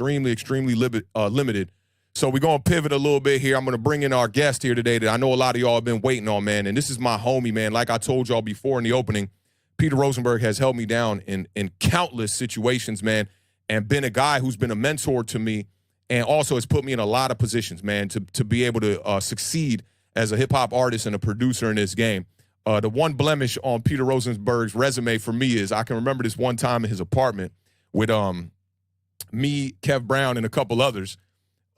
extremely limited. So we're going to pivot a little bit here. I'm going to bring in our guest here today that I know a lot of y'all have been waiting on, man. And this is my homie, man. Like I told y'all before in the opening, Peter Rosenberg has held me down in countless situations, man, and been a guy who's been a mentor to me and also has put me in a lot of positions, man, to be able to succeed as a hip-hop artist and a producer in this game. The one blemish on Peter Rosenberg's resume for me is I can remember this one time in his apartment with me, Kev Brown, and a couple others.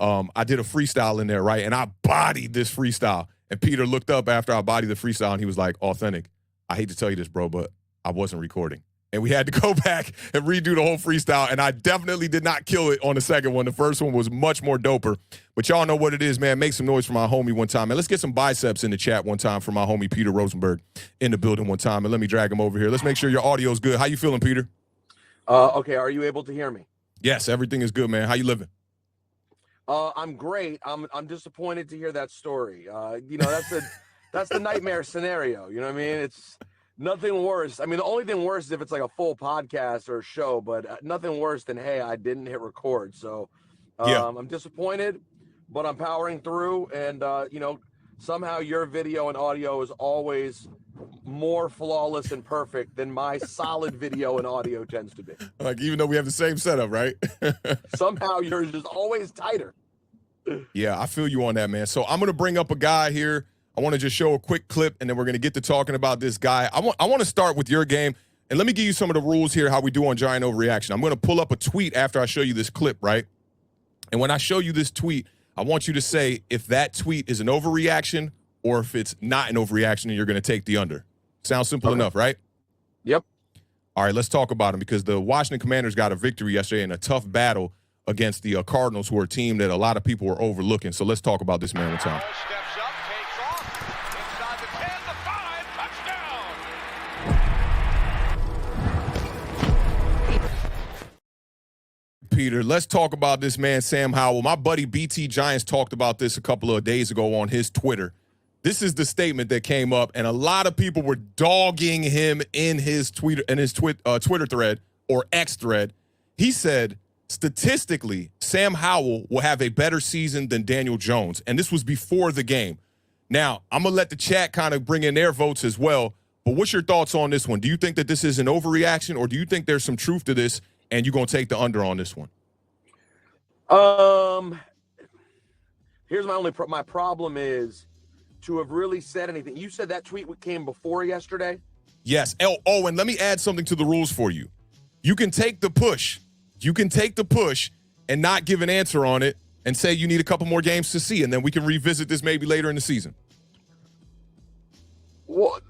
I did a freestyle in there, right? And I bodied this freestyle. And Peter looked up after I bodied the freestyle, and he was like, Awthentik, I hate to tell you this, bro, but I wasn't recording. And we had to go back and redo the whole freestyle, and I definitely did not kill it on the second one. The first one was much more doper. But y'all know what it is, man. Make some noise for my homie one time. And let's get some biceps in the chat one time for my homie Peter Rosenberg in the building one time. And let me drag him over here. Let's make sure your audio is good. How you feeling, Peter? Okay, are you able to hear me? Yes, everything is good, man. How you living? I'm great. I'm disappointed to hear that story. That's the nightmare scenario. You know what I mean? It's nothing worse. I mean, the only thing worse is if it's like a full podcast or a show, but nothing worse than, hey, I didn't hit record. So yeah. I'm disappointed, but I'm powering through. And, somehow your video and audio is always more flawless and perfect than my solid video and audio tends to be. Like, even though we have the same setup, right? Somehow yours is always tighter. Yeah, I feel you on that, man. So I'm going to bring up a guy here. I want to just show a quick clip, and then we're going to get to talking about this guy. I want to start with your game, and let me give you some of the rules here, how we do on Giant Overreaction. I'm going to pull up a tweet after I show you this clip, right? And when I show you this tweet, I want you to say if that tweet is an overreaction or if it's not an overreaction and you're going to take the under. Sounds simple enough, right? Yep. All right, let's talk about him because the Washington Commanders got a victory yesterday in a tough battle against the Cardinals, who are a team that a lot of people were overlooking. So let's talk about this man one time. Steps up, takes off, inside the 10, the 5, touchdown. Peter, let's talk about this man, Sam Howell. My buddy BT Giants talked about this a couple of days ago on his Twitter. This is the statement that came up, and a lot of people were dogging him in his Twitter thread or X thread. He said, statistically, Sam Howell will have a better season than Daniel Jones, and this was before the game. Now, I'm going to let the chat kind of bring in their votes as well, but what's your thoughts on this one? Do you think that this is an overreaction, or do you think there's some truth to this, and you're going to take the under on this one? Here's my problem is to have really said anything. You said that tweet came before yesterday? Yes. Oh, and let me add something to the rules for you. You can take the push. You can take the push and not give an answer on it and say you need a couple more games to see, and then we can revisit this maybe later in the season. Well,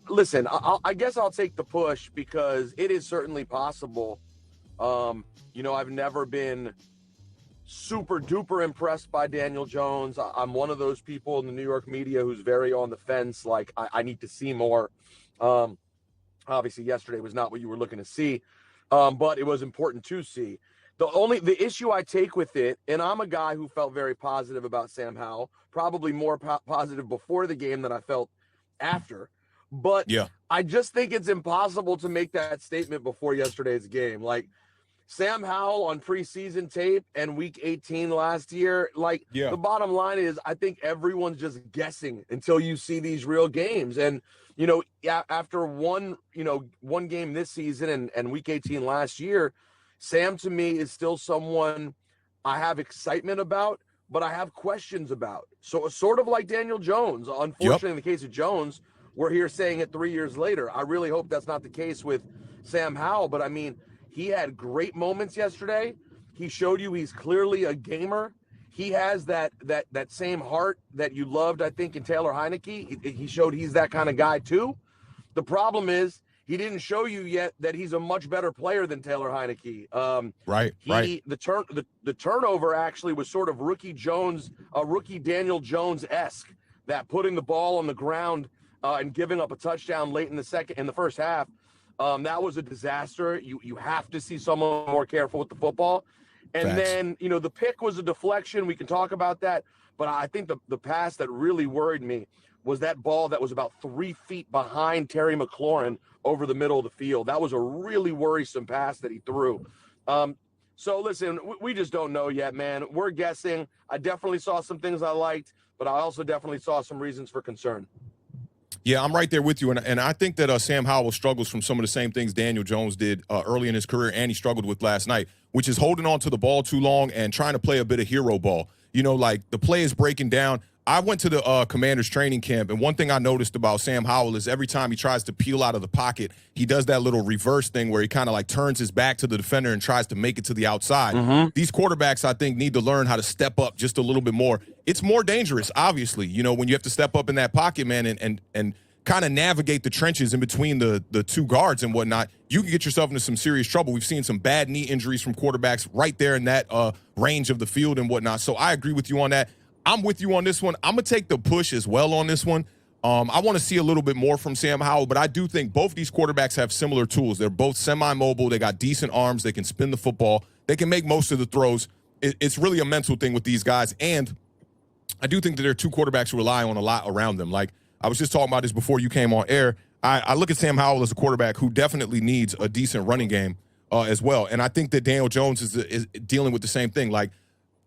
listen, I guess I'll take the push because it is certainly possible. I've never been super duper impressed by Daniel Jones. I'm one of those people in the New York media who's very on the fence. Like I need to see more. Obviously yesterday was not what you were looking to see, but it was important to see. The issue I take with it, and I'm a guy who felt very positive about Sam Howell, probably more positive before the game than I felt after. But yeah, I just think it's impossible to make that statement before yesterday's game. Like, Sam Howell on preseason tape and week 18 last year, the bottom line is I think everyone's just guessing until you see these real games. And, after one game this season and week 18 last year, Sam to me is still someone I have excitement about, but I have questions about. So sort of like Daniel Jones. Unfortunately, in the case of Jones, we're here saying it 3 years later. I really hope that's not the case with Sam Howell, but I mean, he had great moments yesterday. He showed you he's clearly a gamer. He has that same heart that you loved, I think, in Taylor Heineke. He showed he's that kind of guy too. The problem is he didn't show you yet that he's a much better player than Taylor Heineke. Right. The turnover actually was sort of rookie Daniel Jones-esque, that putting the ball on the ground and giving up a touchdown late in the first half. That was a disaster. You have to see someone more careful with the football. And then, the pick was a deflection. We can talk about that. But I think the pass that really worried me was that ball that was about 3 feet behind Terry McLaurin over the middle of the field. That was a really worrisome pass that he threw. So listen, we just don't know yet, man. We're guessing. I definitely saw some things I liked, but I also definitely saw some reasons for concern. Yeah, I'm right there with you, and I think that Sam Howell struggles from some of the same things Daniel Jones did early in his career, and he struggled with last night, which is holding on to the ball too long and trying to play a bit of hero ball. You know, like the play is breaking down. I went to the Commanders training camp, and one thing I noticed about Sam Howell is every time he tries to peel out of the pocket, he does that little reverse thing where he kind of like turns his back to the defender and tries to make it to the outside. Mm-hmm. These quarterbacks, I think, need to learn how to step up just a little bit more. It's more dangerous, obviously, you know, when you have to step up in that pocket, man, and kind of navigate the trenches in between the two guards and whatnot. You can get yourself into some serious trouble. We've seen some bad knee injuries from quarterbacks right there in that range of the field and whatnot. So I agree with you on that. I'm with you on this one. I'm going to take the push as well on this one. I want to see a little bit more from Sam Howell, but I do think both these quarterbacks have similar tools. They're both semi-mobile. They got decent arms. They can spin the football. They can make most of the throws. It's really a mental thing with these guys. And I do think that there are two quarterbacks who rely on a lot around them. Like, I was just talking about this before you came on air. I look at Sam Howell as a quarterback who definitely needs a decent running game as well. And I think that Daniel Jones is dealing with the same thing. Like,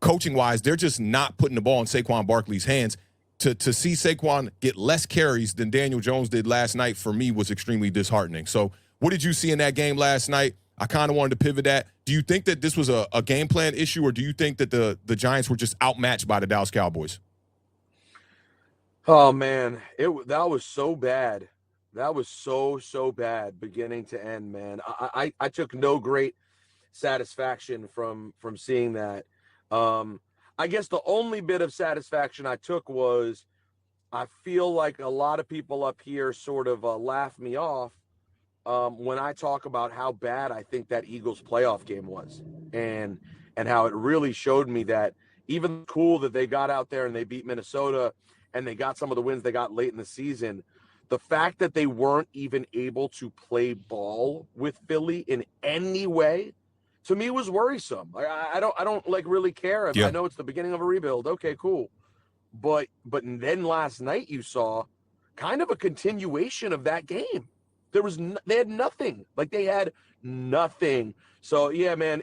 coaching-wise, they're just not putting the ball in Saquon Barkley's hands. To see Saquon get less carries than Daniel Jones did last night, for me, was extremely disheartening. So what did you see in that game last night? I kind of wanted to pivot that. Do you think that this was a game plan issue, or do you think that the Giants were just outmatched by the Dallas Cowboys? Oh, man, that was so bad. That was so bad beginning to end, man. I took no great satisfaction from seeing that. I guess the only bit of satisfaction I took was I feel like a lot of people up here sort of laugh me off when I talk about how bad I think that Eagles playoff game was, and how it really showed me that even cool that they got out there and they beat Minnesota and they got some of the wins they got late in the season, the fact that they weren't even able to play ball with Philly in any way, to me, was worrisome. I don't like really care if I know it's the beginning of a rebuild. Okay, cool. But then last night you saw kind of a continuation of that game. They had nothing. Like, they had nothing. So yeah, man,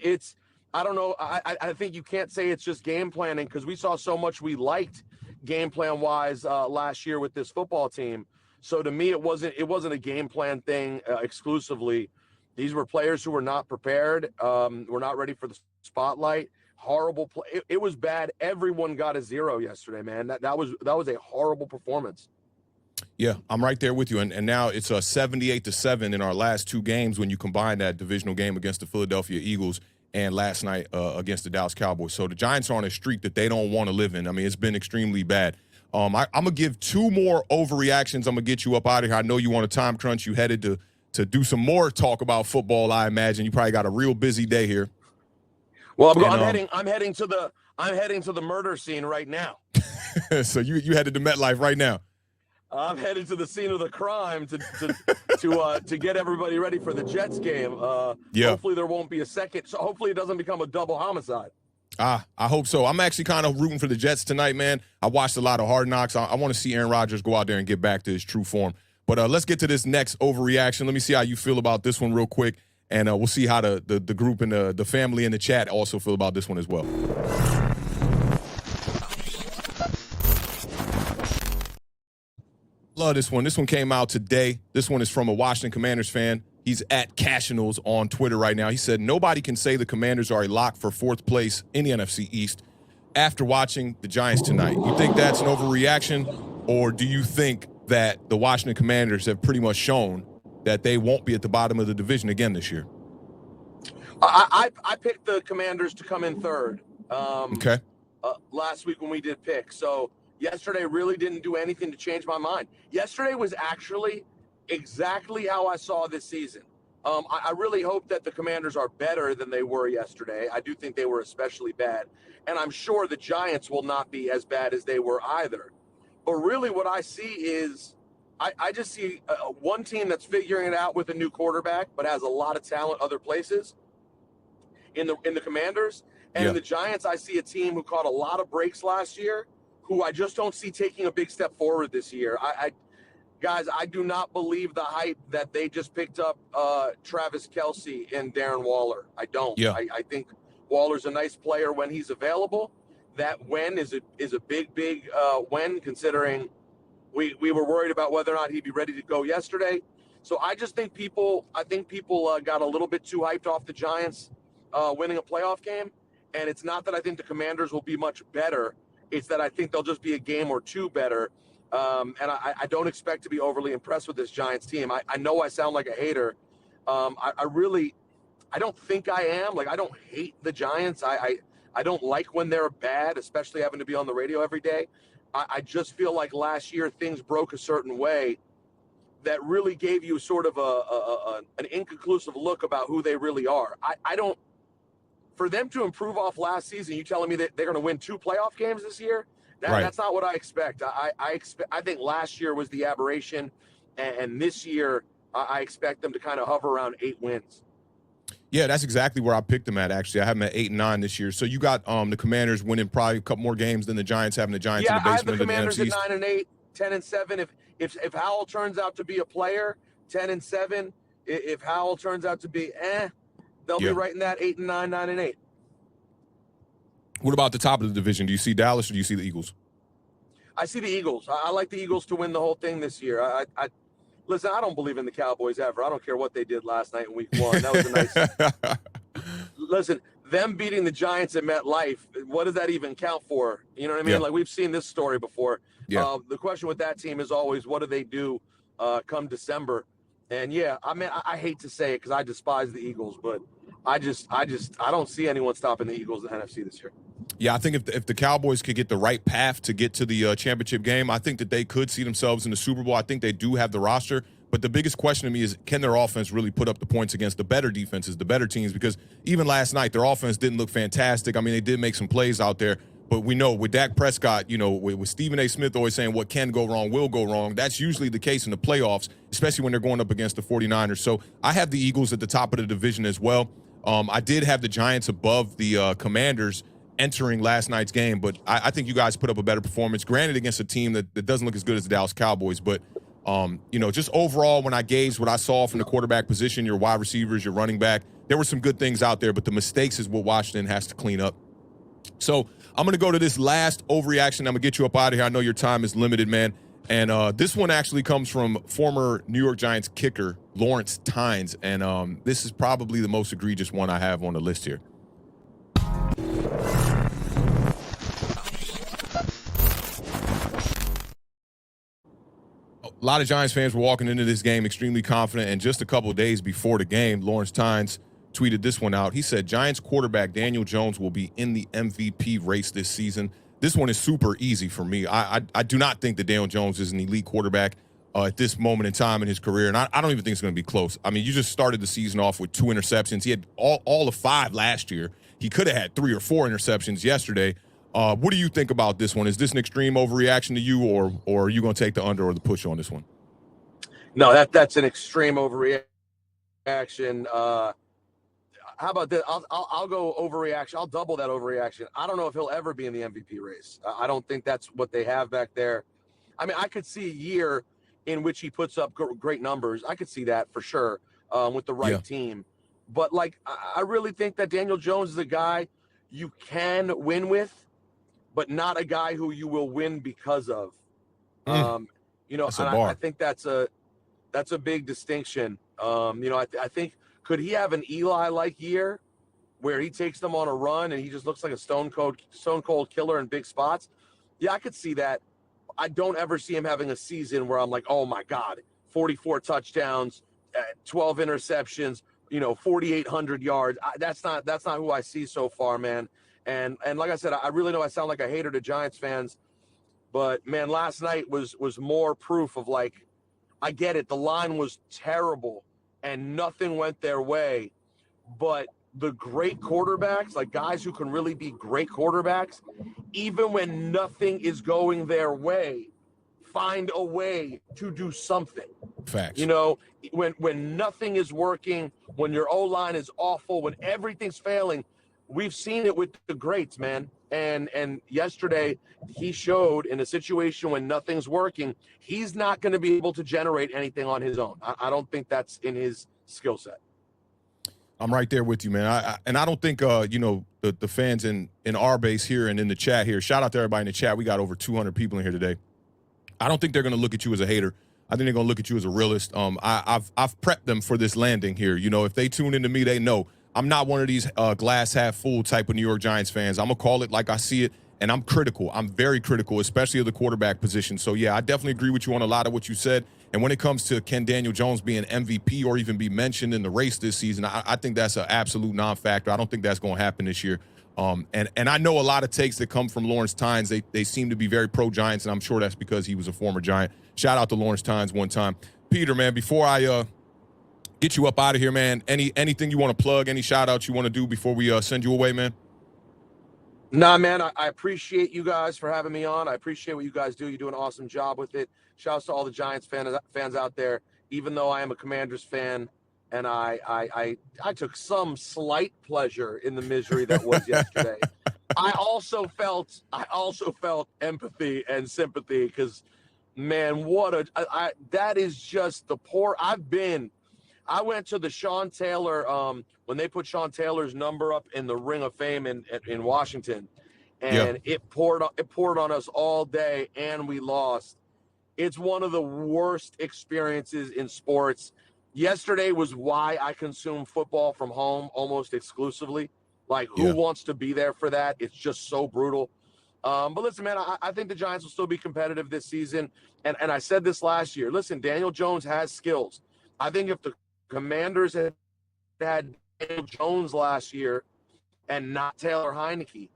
I don't know. I think you can't say it's just game planning, because we saw so much we liked game plan wise last year with this football team. So to me, it wasn't a game plan thing exclusively. These were players who were not prepared, were not ready for the spotlight. Horrible play. It was bad. Everyone got a 0 yesterday, man. That was a horrible performance. Yeah, I'm right there with you. And now it's a 78-7 in our last two games when you combine that divisional game against the Philadelphia Eagles and last night against the Dallas Cowboys. So the Giants are on a streak that they don't want to live in. I mean, it's been extremely bad. I'm going to give two more overreactions. I'm going to get you up out of here. I know you want a time crunch. You headed to do some more talk about football, I imagine. You probably got a real busy day here. Well, I'm heading to the murder scene right now. So you headed to MetLife right now. I'm headed to the scene of the crime to get everybody ready for the Jets game. Hopefully there won't be a second. So hopefully it doesn't become a double homicide. I hope so. I'm actually kind of rooting for the Jets tonight, man. I watched a lot of Hard Knocks. I want to see Aaron Rodgers go out there and get back to his true form. But let's get to this next overreaction. Let me see how you feel about this one real quick, and we'll see how the group and the family in the chat also feel about this one as well. Love this one. This one came out today. This one is from a Washington Commanders fan. He's at Cashinals on Twitter right now. He said, nobody can say the Commanders are a lock for fourth place in the NFC East after watching the Giants tonight. You think that's an overreaction, or do you think that the Washington Commanders have pretty much shown that they won't be at the bottom of the division again this year? I picked the Commanders to come in third. Okay. Last week when we did pick. So yesterday really didn't do anything to change my mind. Yesterday was actually exactly how I saw this season. I really hope that the Commanders are better than they were yesterday. I do think they were especially bad. And I'm sure the Giants will not be as bad as they were either. But really what I see is I just see one team that's figuring it out with a new quarterback but has a lot of talent other places in the Commanders. And in the Giants, I see a team who caught a lot of breaks last year who I just don't see taking a big step forward this year. Guys, I do not believe the hype that they just picked up Travis Kelce and Darren Waller. I don't. Yeah. I think Waller's a nice player when he's available. That when is a big when, considering we were worried about whether or not he'd be ready to go yesterday. So I just think people got a little bit too hyped off the Giants winning a playoff game. And it's not that I think the Commanders will be much better. It's that I think they'll just be a game or two better. And I don't expect to be overly impressed with this Giants team. I know I sound like a hater. I don't think I am. Like, I don't hate the Giants. I don't like when they're bad, especially having to be on the radio every day. I just feel like last year things broke a certain way that really gave you sort of an inconclusive look about who they really are. I don't. For them to improve off last season, you telling me that they're going to win 2 playoff games this year? Right. That's not what I expect. I think last year was the aberration, and this year I expect them to kind of hover around 8 wins. Yeah, that's exactly where I picked them at, actually. I have them at 8-9 this year. So you got the Commanders winning probably a couple more games than the Giants, having the Giants in the basement of the NFC Commanders East. at 9-8, 10-7. If Howell turns out to be a player, 10-7. If Howell turns out to be they'll be right in that 8-9, 9-8. What about the top of the division? Do you see Dallas or do you see the Eagles? I see the Eagles. I like the Eagles to win the whole thing this year. Listen, I don't believe in the Cowboys ever. I don't care what they did last night in week 1. That was a nice – listen, them beating the Giants at MetLife, what does that even count for? You know what I mean? Yeah. Like, we've seen this story before. Yeah. The question with that team is always, what do they do come December? And, yeah, I mean, I hate to say it because I despise the Eagles, but I don't see anyone stopping the Eagles in the NFC this year. Yeah, I think if the Cowboys could get the right path to get to the championship game, I think that they could see themselves in the Super Bowl. I think they do have the roster. But the biggest question to me is, can their offense really put up the points against the better defenses, the better teams? Because even last night, their offense didn't look fantastic. I mean, they did make some plays out there. But we know with Dak Prescott, you know, with Stephen A. Smith always saying what can go wrong will go wrong. That's usually the case in the playoffs, especially when they're going up against the 49ers. So I have the Eagles at the top of the division as well. I did have the Giants above the Commanders entering last night's game, but I think you guys put up a better performance, granted against a team that doesn't look as good as the Dallas Cowboys. But, you know, just overall, when I gauged what I saw from the quarterback position, your wide receivers, your running back, there were some good things out there, but the mistakes is what Washington has to clean up. So I'm going to go to this last overreaction. I'm going to get you up out of here. I know your time is limited, man. And this one actually comes from former New York Giants kicker Lawrence Tynes, and this is probably the most egregious one I have on the list here. A lot of Giants fans were walking into this game extremely confident, and just a couple of days before the game, Lawrence Tynes tweeted this one out. He said, Giants quarterback Daniel Jones will be in the MVP race this season. This one is super easy for me. I do not think that Daniel Jones is an elite quarterback at this moment in time in his career, and I don't even think it's going to be close. I mean, you just started the season off with 2 interceptions. He had all of 5 last year. He could have had 3 or 4 interceptions yesterday. What do you think about this one? Is this an extreme overreaction to you, or are you going to take the under or the push on this one? No, that's an extreme overreaction. How about this? I'll go overreaction. I'll double that overreaction. I don't know if he'll ever be in the MVP race. I don't think that's what they have back there. I mean, I could see a year in which he puts up great numbers. I could see that for sure with the right team. But, like, I really think that Daniel Jones is a guy you can win with, but not a guy who you will win because of. You know, and I think that's a big distinction. You know, I think, could he have an Eli-like year where he takes them on a run and he just looks like a stone cold killer in big spots? Yeah, I could see that. I don't ever see him having a season where I'm like, oh my God, 44 touchdowns, 12 interceptions, you know, 4,800 yards. That's not who I see so far, man. And like I said, I really know I sound like a hater to Giants fans, but man, last night was more proof of, like, I get it. The line was terrible and nothing went their way, but the great quarterbacks, like guys who can really be great quarterbacks, even when nothing is going their way, find a way to do something. Facts. You know, when nothing is working, when your O-line is awful, when everything's failing, we've seen it with the greats, man. And yesterday he showed in a situation when nothing's working, he's not going to be able to generate anything on his own. I don't think that's in his skill set. I'm right there with you, man. And I don't think the fans in our base here and in the chat here. Shout out to everybody in the chat. We got over 200 people in here today. I don't think they're going to look at you as a hater. I think they're going to look at you as a realist. I've prepped them for this landing here. You know, if they tune into me, they know I'm not one of these glass half full type of New York Giants fans. I'm gonna call it like I see it, and I'm critical. I'm very critical, especially of the quarterback position. So yeah, I definitely agree with you on a lot of what you said. And when it comes to can Daniel Jones being MVP or even be mentioned in the race this season, I think that's an absolute non-factor. I don't think that's going to happen this year. And I know a lot of takes that come from Lawrence Tynes. They seem to be very pro-Giants, and I'm sure that's because he was a former Giant. Shout out to Lawrence Tynes one time. Peter, man, before I get you up out of here, man, anything you want to plug, any shout-outs you want to do before we send you away, man? Nah, man, I appreciate you guys for having me on. I appreciate what you guys do. You do an awesome job with it. Shouts to all the Giants fans out there. Even though I am a Commanders fan, and I took some slight pleasure in the misery that was yesterday. I also felt empathy and sympathy because, man, that is just the poor. I went to the Sean Taylor when they put Sean Taylor's number up in the Ring of Fame in Washington, and it poured on us all day, and we lost. It's one of the worst experiences in sports. Yesterday was why I consume football from home almost exclusively. Like, who wants to be there for that? It's just so brutal. But listen, man, I think the Giants will still be competitive this season. And I said this last year. Listen, Daniel Jones has skills. I think if the Commanders had Daniel Jones last year and not Taylor Heineke,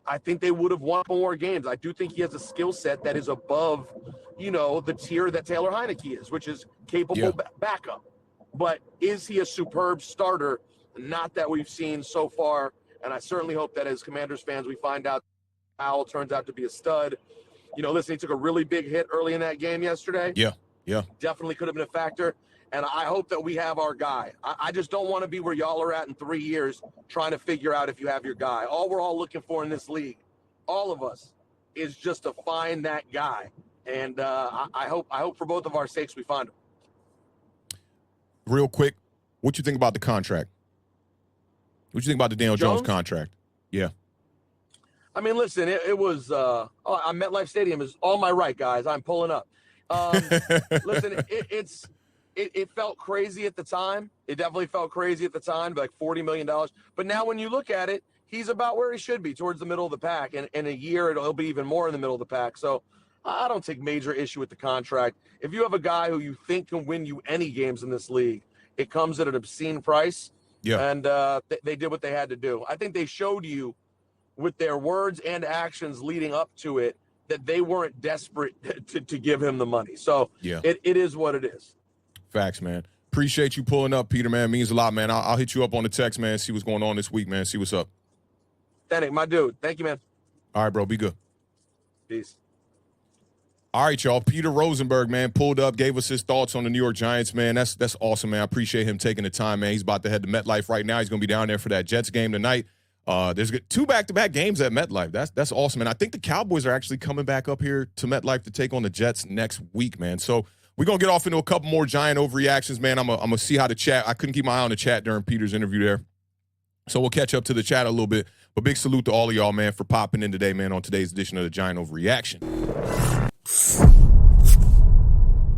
I think they would have won more games. I do think he has a skill set that is above, the tier that Taylor Heineke is, which is capable backup. But is he a superb starter? Not that we've seen so far. And I certainly hope that as Commanders fans, we find out Howell turns out to be a stud. Listen, he took a really big hit early in that game yesterday. Yeah. Definitely could have been a factor. And I hope that we have our guy. I just don't want to be where y'all are at in 3 years trying to figure out if you have your guy. All we're all looking for in this league, all of us, is just to find that guy. And I hope for both of our sakes we find him. Real quick, what you think about the contract? What you think about the Daniel Jones contract? Yeah. I mean, listen, it was I'm MetLife Stadium is all my right, guys. I'm pulling up. Listen, it felt crazy at the time. It definitely felt crazy at the time, like $40 million. But now when you look at it, he's about where he should be, towards the middle of the pack. And in a year, it'll be even more in the middle of the pack. So I don't take major issue with the contract. If you have a guy who you think can win you any games in this league, it comes at an obscene price. Yeah. And they did what they had to do. I think they showed you with their words and actions leading up to it that they weren't desperate to give him the money. So it is what it is. Facts, man. Appreciate you pulling up, Peter, man. Means a lot, man. I'll hit you up on the text, man, see what's going on this week, man. See what's up. Thank my dude. Thank you, man. All right, bro. Be good. Peace. All right, y'all. Peter Rosenberg, man, pulled up, gave us his thoughts on the New York Giants, man. That's awesome, man. I appreciate him taking the time, man. He's about to head to MetLife right now. He's going to be down there for that Jets game tonight. There's 2 back-to-back games at MetLife. That's awesome, and I think the Cowboys are actually coming back up here to MetLife to take on the Jets next week, man. So we're going to get off into a couple more Giant overreactions, man. I'm going to see how the chat – I couldn't keep my eye on the chat during Peter's interview there. So we'll catch up to the chat a little bit. But big salute to all of y'all, man, for popping in today, man, on today's edition of the Giant Overreaction.